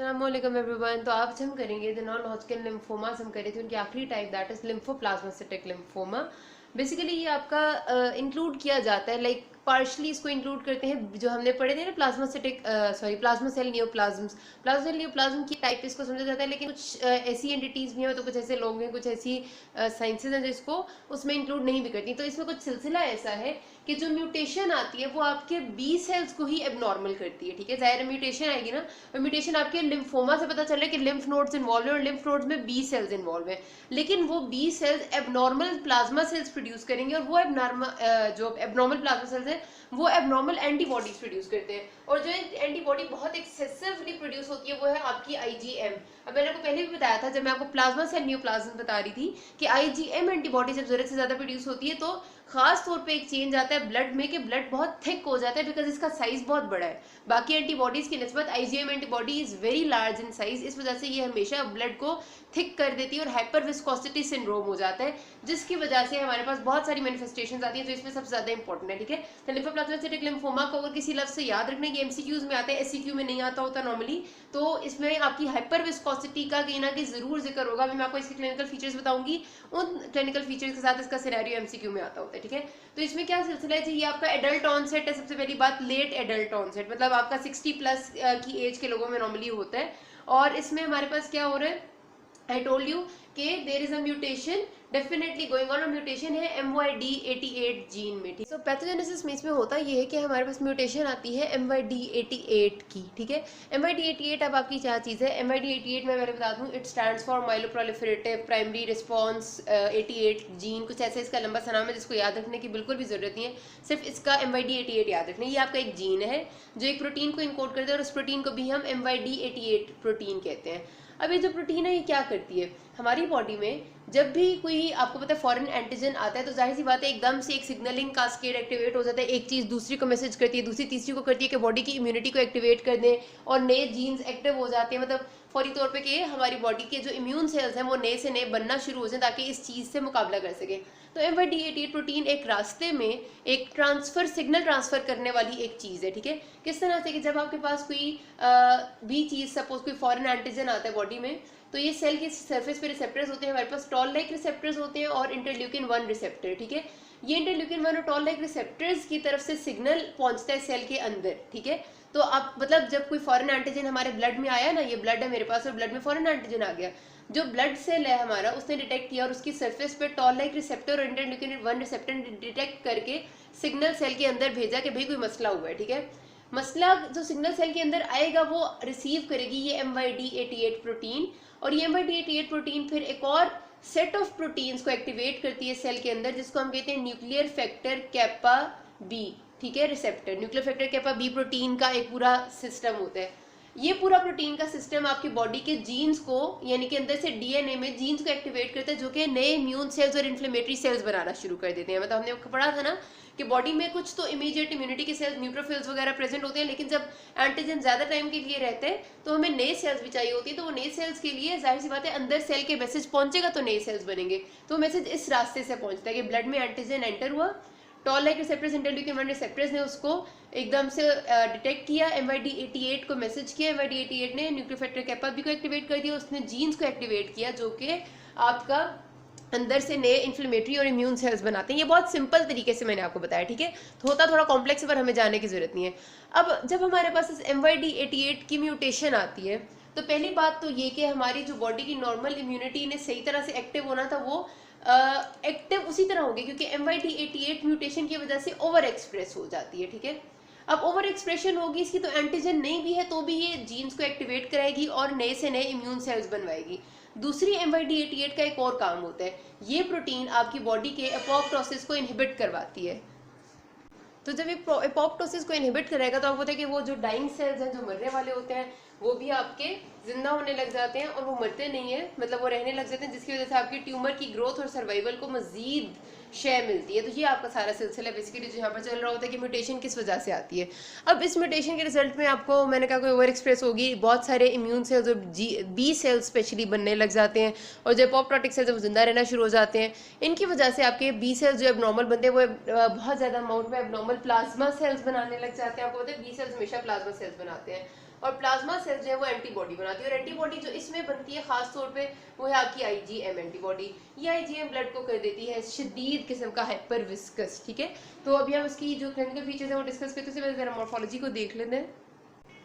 अस्सलामुअलैकुम एवरीवन। तो आज हम करेंगे द नॉन हॉजकिन लिम्फोमास। हम करे थे उनकी आखिरी type, that is lymphoplasmacytic lymphoma. Basically ये आपका इंक्लूड किया जाता है, लाइक पार्शली इसको इंक्लूड करते हैं जो हमने पढ़े थे ना, plasmacytic plasma cell neoplasms. Plasma cell neoplasm की टाइप इसको समझा जाता है, लेकिन कुछ ऐसी एंटिटीज भी हैं, तो कुछ ऐसे लोग हैं, कुछ ऐसी साइंसेज हैं जो इसको उसमें इंक्लूड नहीं भी करती। तो इसमें कुछ सिलसिला ऐसा है कि जो म्यूटेशन आती है वो आपके बी सेल्स को ही एबनॉर्मल करती है। ठीक है, जाहिर म्यूटेशन आएगी ना, और म्यूटेशन आपके लिम्फोमा से पता चल रहा है कि लिम्फ नोड्स इन्वॉल्व है और लिम्फ नोड्स में बी सेल्स इन्वॉल्व है, लेकिन वो B cells abnormal plasma cells produce करेंगे, और वो जो एबनॉर्मल प्लाज्मा सेल्स है वो एबनॉर्मल एंटीबॉडीज प्रोड्यूस करते हैं। और जो एंटीबॉडी बहुत एक्सेसिवली प्रोड्यूस होती है वो है आपकी आईजीएम। अब मैंने आपको पहले भी बताया था जब मैं आपको प्लाज्मा सेल नियोप्लाज्म बता रही थी कि आईजीएम एंटीबॉडी जब जरूरत से ज्यादा प्रोड्यूस होती है तो खास तौर पे एक चेंज आता है ब्लड में कि ब्लड बहुत थिक हो जाता है, बिकॉज इसका साइज बहुत बड़ा है। बाकी एंटीबॉडीज की निस्बत IgM antibody is very large in size, इस वजह से ये हमेशा ब्लड को थिक कर देती है और हाइपर विस्कोसिटी सिंड्रोम हो जाता है, जिसकी वजह से हमारे पास बहुत सारी मैनिफेस्टेशंस आती है, जो इसमें सबसे ज्यादा इंपॉर्टेंट है। ठीक है, तो लिम्फोप्लाज्मासिटिक लिम्फोमा को अगर किसी लफ्ज से याद रखने की एमसीक्यूज में आते हैं, एससीक्यू में नहीं आता होता नॉर्मली, तो इसमें आपकी हाइपर विस्कोसिटी का कहीं ना कहीं जरूर जिक्र होगा। अभी मैं आपको इसके क्लिनिकल फीचर्स बताऊंगी, उन क्लिनिकल फीचर्स के साथ इसका सिनेरियो एमसीक्यू में आता होता है। ठीक है, तो इसमें क्या सिलसिला है जी, ये आपका एडल्ट ऑनसेट है। सबसे पहली बात, लेट एडल्ट ऑनसेट, मतलब आपका 60+ की एज के लोगों में नॉर्मली होता है। और इसमें हमारे पास क्या हो रहा है, I told you कि there is a mutation definitely going on, और म्यूटेशन है MYD88 जीन में। ठीक, सो पैथोजेनेसिस में इसमें होता ये है कि हमारे पास म्यूटेशन आती है MYD88 की। ठीक है, MYD88 अब आपकी क्या चीज़ है, MYD88 मैं बता दूं, it stands for myeloproliferative primary response 88 gene, कुछ ऐसे इसका लंबा सा नाम है जिसको याद रखने की बिल्कुल भी जरूरत नहीं है, सिर्फ इसका MYD88 याद रखना। ये आपका एक जीन है जो एक प्रोटीन को इनकोड करता है, और उस प्रोटीन को भी हम MYD88 प्रोटीन कहते हैं। अब ये जो प्रोटीन है ये क्या करती है हमारी बॉडी में, जब भी कोई आपको पता है फॉरेन एंटीजन आता है तो जाहिर सी बात है एकदम से एक सिग्नलिंग कास्केड एक्टिवेट हो जाता है, एक चीज़ दूसरी को मैसेज करती है, दूसरी तीसरी को करती है कि बॉडी की इम्यूनिटी को एक्टिवेट कर दें, और नए जीन्स एक्टिव हो जाते हैं, मतलब फौरी तौर पे कि हमारी बॉडी के जो इम्यून सेल्स हैं वो नए से नए बनना शुरू हो जाए ताकि इस चीज़ से मुकाबला कर सके। तो MYD88 प्रोटीन एक रास्ते में एक सिग्नल ट्रांसफर करने वाली एक चीज़ है। ठीक है, किस तरह से कि जब आपके पास कोई भी चीज़, सपोज कोई फॉरेन एंटीजन आता है बॉडी में, तो ये सेल के सरफेस पे रिसेप्टर्स होते हैं, हमारे पास टॉल लाइक रिसेप्टर्स होते हैं और इंटरल्यूकिन 1 रिसेप्टर। ठीक है, ये इंटरल्यूकिन 1 और टॉल लाइक रिसेप्टर्स की तरफ से सिग्नल पहुंचता है सेल के अंदर। ठीक है, तो आप मतलब जब कोई फॉरेन एंटीजन हमारे ब्लड में आया ना, ये ब्लड है मेरे पास और ब्लड में फॉरेन एंटीजन आ गया, जो ब्लड सेल है हमारा उसने डिटेक्ट किया और उसकी सरफेस पे टॉल लाइक रिसेप्टर और इंटरल्यूकिन 1 रिसेप्टर डिटेक्ट करके सिग्नल सेल के अंदर भेजा कि भाई कोई मसला हुआ है। ठीक है, मसला जो सिग्नल सेल के अंदर आएगा वो रिसीव करेगी ये MYD88 प्रोटीन, और ये MYD88 प्रोटीन फिर एक और सेट ऑफ प्रोटीन्स को एक्टिवेट करती है सेल के अंदर, जिसको हम कहते हैं न्यूक्लियर फैक्टर कैपा बी। ठीक है, receptor nuclear factor kappa B protein का एक पूरा सिस्टम होता है। ये पूरा प्रोटीन का सिस्टम आपकी बॉडी के जीन्स को, यानी कि अंदर से डीएनए में जीन्स को एक्टिवेट करता है, जो कि नए इम्यून सेल्स और इन्फ्लेमेटरी सेल्स बनाना शुरू कर देते हैं। मतलब हमने पढ़ा था ना कि बॉडी में कुछ तो इमीडिएट इम्यूनिटी के सेल्स, न्यूट्रोफिल्स वगैरह प्रेजेंट होते हैं, लेकिन जब एंटीजन ज्यादा टाइम के लिए रहते हैं तो हमें नए सेल्स भी चाहिए होती है। तो वो नए सेल्स के लिए जाहिर सी बात है अंदर सेल के मैसेज पहुंचेगा तो नए सेल्स बनेंगे, तो मैसेज इस रास्ते से पहुंचता है कि ब्लड में एंटीजन एंटर हुआ, toll like receptors interleukin 1 receptors ने उसको एकदम से डिटेक्ट किया, MYD88 को मैसेज किया, MYD88 ने न्यूक्लियर फैक्टर कैपा बी को एक्टिवेट कर दिया, उसने जीन्स को एक्टिवेट किया जो कि आपका अंदर से नए इन्फ्लेमेटरी और इम्यून सेल्स बनाते हैं। ये बहुत सिंपल तरीके से मैंने आपको बताया। ठीक है, तो होता थोड़ा कॉम्प्लेक्स पर हमें जाने की जरूरत नहीं है। अब जब हमारे पास इस MYD88 की म्यूटेशन आती है तो पहली बात तो ये कि हमारी जो बॉडी की नॉर्मल इम्यूनिटी ने सही तरह से एक्टिव होना था वो एक्टिव उसी तरह होगी, क्योंकि MYD88 म्यूटेशन की वजह से ओवर एक्सप्रेस हो जाती है। ठीक है, अब ओवर एक्सप्रेशन होगी इसकी तो एंटीजन नहीं भी है तो भी ये जीन्स को एक्टिवेट कराएगी और नए से नए इम्यून सेल्स बनवाएगी। दूसरी MYD88 का एक और काम होता है, ये प्रोटीन आपकी बॉडी के एपोप्टोसिस को इनहिबिट करवाती है। तो जब ये एपोप्टोसिस को इनहिबिट करेगा तो आपको पता है कि वो जो डाइंग सेल्स हैं, जो मरने वाले होते हैं, वो भी आपके जिंदा होने लग जाते हैं और वो मरते नहीं है, मतलब वो रहने लग जाते हैं, जिसकी वजह से आपकी ट्यूमर की ग्रोथ और सर्वाइवल को मजीद शय मिलती है। तो ये आपका सारा सिलसिला बेसिकली जो यहाँ पर चल रहा होता है कि म्यूटेशन किस वजह से आती है। अब इस म्यूटेशन के रिजल्ट में आपको मैंने कहा कोई ओवर एक्सप्रेस होगी, बहुत सारे इम्यून सेल्स और बी सेल्स स्पेशली बनने लग जाते हैं, और जो एपोप्टोटिक सेल्स वो जिंदा रहना शुरू हो जाते हैं। इनकी वजह से आपके बी सेल्स जो एबनॉर्मल बनते हैं वो बहुत ज़्यादा अमाउंट में एबनॉर्मल प्लाज्मा सेल्स बनाने लग जाते हैं। आपको पता है बी सेल्स हमेशा प्लाज्मा सेल्स बनाते हैं। और प्लाज्मा सेल्स जो है वो एंटीबॉडी बनाती है, और एंटीबॉडी जो इसमें बनती है खास तौर पे वो है आपकी आईजीएम एंटीबॉडी। ये आईजीएम ब्लड को कर देती है शदीद किस्म का हाइपर विस्कस, ठीक है। तो अभी हम उसकी जो क्लिनिकल फीचर्स है वो डिस्कस करते हैं, उससे पहले जरा मॉर्फोलॉजी को देख लेते हैं।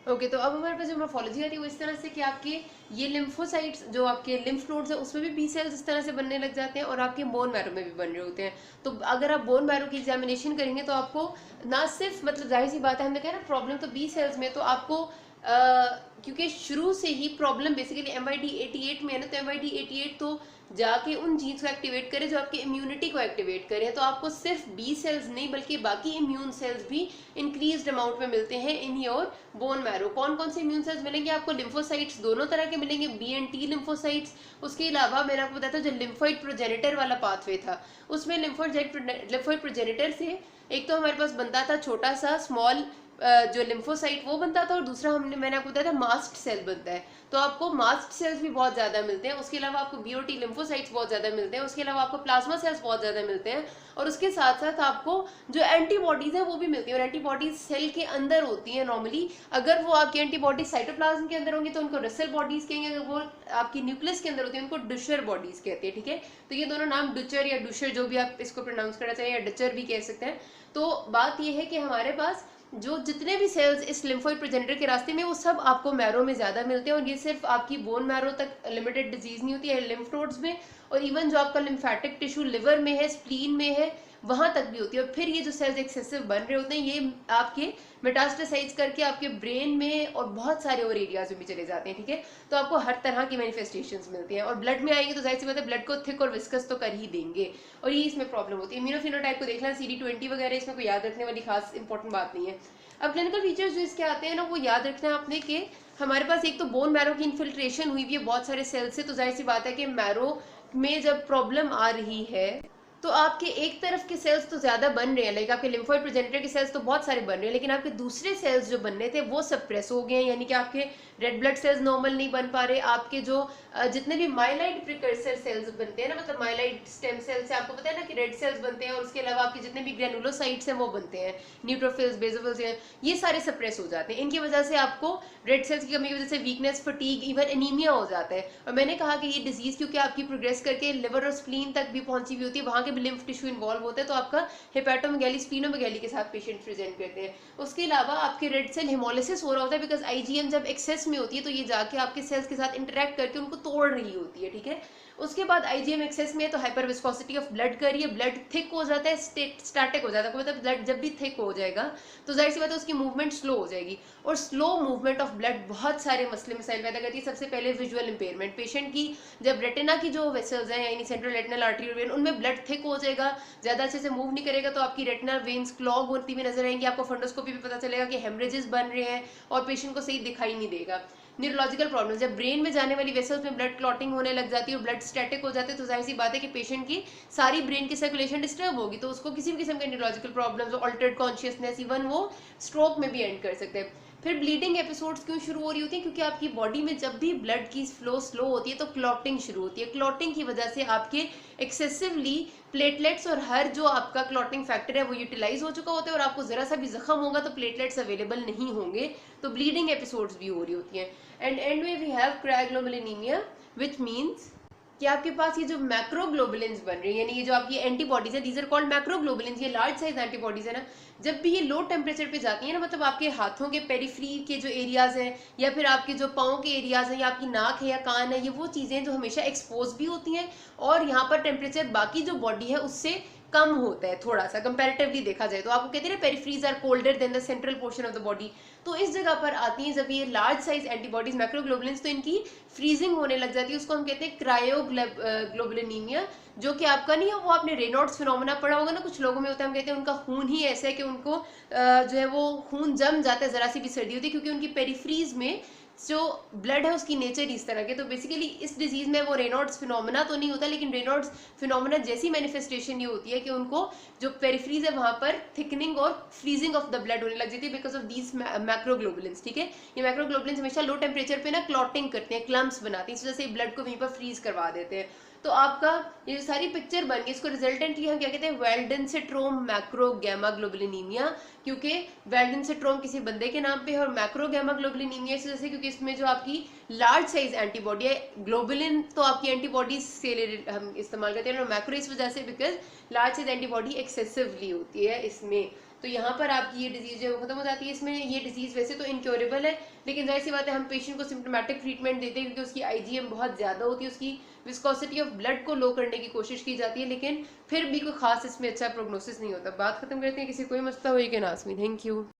ओके तो अब हमारे पास जो मॉर्फोलॉजी आती है वो इस तरह से कि आपके ये लिम्फोसाइट्स जो आपके लिम्फ नोड्स है उसमें भी बी सेल्स इस तरह से बनने लग जाते हैं, और आपके बोन मैरो में भी बन रहे होते हैं। तो अगर आप बोन मैरो की एग्जामिनेशन करेंगे तो आपको ना सिर्फ मतलब जाहिर सी बात है, हमने कहा ना प्रॉब्लम तो बी सेल्स में, तो आपको क्योंकि शुरू से ही प्रॉब्लम बेसिकली MYD88 में है ना, तो MYD88 तो जाके उन जीन्स को एक्टिवेट करे जो आपके इम्यूनिटी को एक्टिवेट करें। तो आपको सिर्फ बी सेल्स नहीं बल्कि बाकी इम्यून सेल्स भी इंक्रीज्ड अमाउंट में मिलते हैं इन योर बोन मैरो। कौन कौन से इम्यून सेल्स मिलेंगे आपको? लिम्फोसाइट्स दोनों तरह के मिलेंगे, बी एंड टी लिम्फोसाइट्स। उसके अलावा मैंने आपको बताया था जो लिम्फोइड प्रोजेनिटर वाला पाथवे था, उसमें लिम्फोइड प्रोजेनिटर से एक तो हमारे पास बनता था छोटा सा स्मॉल जो लिम्फोसाइट वो बनता था, और दूसरा मैंने आपको बताया था मास्ट सेल बनता है। तो आपको मास्ट सेल्स भी बहुत ज्यादा मिलते हैं, उसके अलावा आपको बीओटी लिम्फोसाइट्स बहुत ज्यादा मिलते हैं, उसके अलावा आपको प्लाज्मा सेल्स बहुत ज्यादा मिलते हैं, और उसके साथ साथ आपको जो एंटीबॉडीज है वो भी मिलती है। और एंटीबॉडीज सेल के अंदर होती है नॉर्मली। अगर वो आपकी एंटीबॉडीज साइटोप्लाज्म के अंदर होंगी तो उनको रसेल बॉडीज कहेंगे, अगर वो आपकी न्यूक्लियस के अंदर होती है उनको डुशर बॉडीज कहते हैं, ठीक है। तो ये दोनों नाम डुचर या डुशर जो भी आप इसको प्रोनाउंस करना चाहिए, या डचर भी कह सकते हैं। तो बात ये है कि हमारे पास जो जितने भी सेल्स इस लिम्फोइड प्रोजेनिटर के रास्ते में वो सब आपको मैरो में ज्यादा मिलते हैं, और ये सिर्फ आपकी बोन मैरो तक लिमिटेड डिजीज नहीं होती है, लिम्फ नोड्स में, और इवन जो आपका लिम्फेटिक टिश्यू लिवर में है, स्प्लीन में है, वहां तक भी होती है। और फिर ये जो सेल्स एक्सेसिव बन रहे होते हैं ये आपके मेटास्टेसाइज करके आपके ब्रेन में और बहुत सारे और एरियाज में भी चले जाते हैं, ठीक है। तो आपको हर तरह की मैनिफेस्टेशंस मिलती हैं, और ब्लड में आएंगे तो जाहिर सी बात है ब्लड को थिक और विस्कस तो कर ही देंगे, और ये इसमें प्रॉब्लम होती है। इम्यूनोफिनोटाइप को देखना, CD20 वगैरह, इसमें कोई याद रखने वाली खास इंपॉर्टेंट बात नहीं है। अब क्लिनिकल फीचर्स जो इसके आते हैं ना वो याद रखना है आपने कि हमारे पास एक तो बोन मैरो की इन्फिल्ट्रेशन हुई हुई है बहुत सारे सेल से, तो जाहिर सी बात है कि मैरो में जब प्रॉब्लम आ रही है तो आपके एक तरफ के सेल्स तो ज्यादा बन रहे हैं, लाइक आपके लिम्फोइड प्रोजेनिटर के सेल्स तो बहुत सारे बन रहे हैं, लेकिन आपके दूसरे सेल्स जो बनने थे वो सप्रेस हो गए हैं, यानी कि आपके रेड ब्लड सेल्स नॉर्मल नहीं बन पा रहे। आपके जो जितने भी माइलाइड प्रिकर्सर सेल्स बनते हैं ना, मतलब माइलाइड स्टेम सेल्स से आपको पता है ना कि रेड सेल्स बनते हैं, और उसके अलावा आपके जितने भी ग्रेनुलोसाइट्स हैं वो बनते हैं, न्यूट्रोफिल्स, बेसोफिल्स हैं, ये सारे सप्रेस हो जाते हैं। इनकी वजह से आपको रेड सेल्स की कमी की वजह से वीकनेस, फटीग, इवन एनीमिया हो जाता है। और मैंने कहा कि ये डिजीज क्योंकि आपकी प्रोग्रेस करके लिवर और स्प्लीन तक भी पहुंची हुई होती है, वहां के भी लिम्फ टिश्यू इन्वॉल्व होते हैं, तो आपका हेपेटोमेगैली, स्प्लीनोमेगैली के साथ पेशेंट प्रेजेंट करते हैं। उसके अलावा आपके रेड सेल हेमोलिसिस हो रहा होता है, बिकॉज आईजीएम जब एक्सेस में होती है तो ये जाके आपके सेल्स के साथ इंटरेक्ट करके उनको तोड़ रही होती है, ठीक है। उसके बाद आईजीएम एक्सेस में है तो हाइपर विस्कोसिटी ऑफ ब्लड कर रही है, ब्लड थिक हो जाता है, स्टैटिक हो जाता है, मतलब ब्लड जब भी थिक हो जाएगा तो जाहिर सी बात है उसकी मूवमेंट स्लो हो जाएगी, और स्लो मूवमेंट ऑफ ब्लड बहुत सारे मसले मसाइल पैदा करती है। सबसे पहले विजुअल इंपेयरमेंट, पेशेंट की जब रेटिना की जो वेसल्स हैं यानी सेंट्रल रेटिनल आर्टरी वेन उनमें ब्लड थिक हो जाएगा, ज्यादा अच्छे से मूव नहीं करेगा, तो आपकी रेटिनल वेन्स क्लॉग होती हुई नजर आएंगी, आपको फंडोस्कोपी पे पता चलेगा कि हेमरेजेस बन रहे हैं, और पेशेंट को सही दिखाई नहीं देगा। न्यूरोलॉजिकल प्रॉब्लम, जब ब्रेन में जाने वाली वेसल्स में ब्लड क्लॉटिंग होने लग जाती है और ब्लड स्टैटिक हो जाते हैं, तो जाहिर सी बात है कि पेशेंट की सारी ब्रेन की सर्कुलेशन डिस्टर्ब होगी, तो उसको किसी भी किस्म के neurological problems, altered consciousness, even वो स्ट्रोक में भी एंड कर सकते हैं। फिर ब्लीडिंग एपिसोड्स क्यों शुरू हो रही होती है? क्योंकि आपकी बॉडी में जब भी ब्लड की फ्लो स्लो होती है तो क्लॉटिंग शुरू होती है। क्लॉटिंग की वजह से आपके एक्सेसिवली प्लेटलेट्स और हर जो आपका क्लॉटिंग फैक्टर है वो यूटिलाइज हो चुका होता है, और आपको जरा सा भी जख्म होगा तो प्लेटलेट्स अवेलेबल नहीं होंगे, तो ब्लीडिंग एपिसोड्स भी हो रही होती हैं। एंड एंड में वी हैव क्रायोग्लोबुलिनीमिया, विच मीन्स कि आपके पास ये जो मैक्रोग्लोबुलिन्स बन रही है, यानी ये जो आपकी एंटीबॉडीज है, दीज आर कॉल्ड मैक्रोग्लोबुलिन्स, ये लार्ज साइज एंटीबॉडीज है ना, जब भी ये लो टेम्परेचर पे जाती है ना, मतलब आपके हाथों के पेरिफ्री के जो एरियाज हैं, या फिर आपके जो पाँव के एरियाज हैं, या आपकी नाक है या कान है, ये वो चीजें जो हमेशा एक्सपोज भी होती हैं, और यहाँ पर टेम्परेचर बाकी जो बॉडी है उससे कम होता है थोड़ा सा कंपैरेटिवली देखा जाए, तो आपको कहते हैं peripheries are colder than the central portion of the body, तो इस जगह पर आती है जब ये लार्ज साइज एंटीबॉडीज मैक्रोग्लोबुलिन्स, तो इनकी फ्रीजिंग होने लग जाती है, उसको हम कहते हैं क्रायोग्लोबुलिनीमिया, जो कि आपका नहीं है, वो आपने रेनॉल्ड्स फिनोमेना पढ़ा होगा ना, कुछ लोगों में होता है, हम कहते हैं उनका खून ही ऐसा है कि उनको जो है वो खून जम जाता है जरा सी भी सर्दी होती है, क्योंकि उनकी पेरिफ्रीज में जो ब्लड है उसकी नेचर इस तरह के। तो बेसिकली इस डिजीज में वो रेनॉल्ड्स फिनोमेना तो नहीं होता, लेकिन रेनॉल्ड्स फिनोमेना जैसी मैनिफेस्टेशन ये होती है कि उनको जो पेरिफ्रीज है वहां पर थिकनिंग और फ्रीजिंग ऑफ द ब्लड होने लग जाती है बिकॉज ऑफ दीज मैक्रोग्लोबुलिन्स, ठीक है। ये मैक्रोग्लोबुलिन्स हमेशा लो टेम्परेचर पे ना क्लॉटिंग करते हैं, क्लम्प्स बनाते हैं, इस वजह से ब्लड को वहीं पर फ्रीज करवा देते हैं। तो आपका ये जो सारी पिक्चर बन गई, इसको रिजल्टेंटली हम क्या कहते हैं, वेल्डन सिंड्रोम मैक्रो गैमा ग्लोबुलिनीमिया, क्योंकि वेल्डन सिंड्रोम किसी बंदे के नाम पे है, और मैक्रो गैमा ग्लोबुलिनीमिया इस वजह से क्योंकि इसमें जो आपकी लार्ज साइज एंटीबॉडी है, ग्लोबुलिन तो आपकी एंटीबॉडीज से हम इस्तेमाल करते हैं, और मैक्रो इस वजह से because large size antibody excessively होती है इसमें। तो यहाँ पर आपकी ये डिजीज जो है वो खत्म हो जाती है। इसमें ये डिजीज वैसे तो इनक्योरेबल है, लेकिन जाहिर सी बात है हम पेशेंट को सिम्टोमेटिक ट्रीटमेंट देते हैं, क्योंकि उसकी आईजीएम बहुत ज्यादा होती है, उसकी विस्कोसिटी ऑफ ब्लड को लो करने की कोशिश की जाती है, लेकिन फिर भी कोई खास इसमें अच्छा प्रोग्नोसिस नहीं होता। बात खत्म करते हैं, किसी कोई मसला हो कि नाज़मीन, थैंक यू।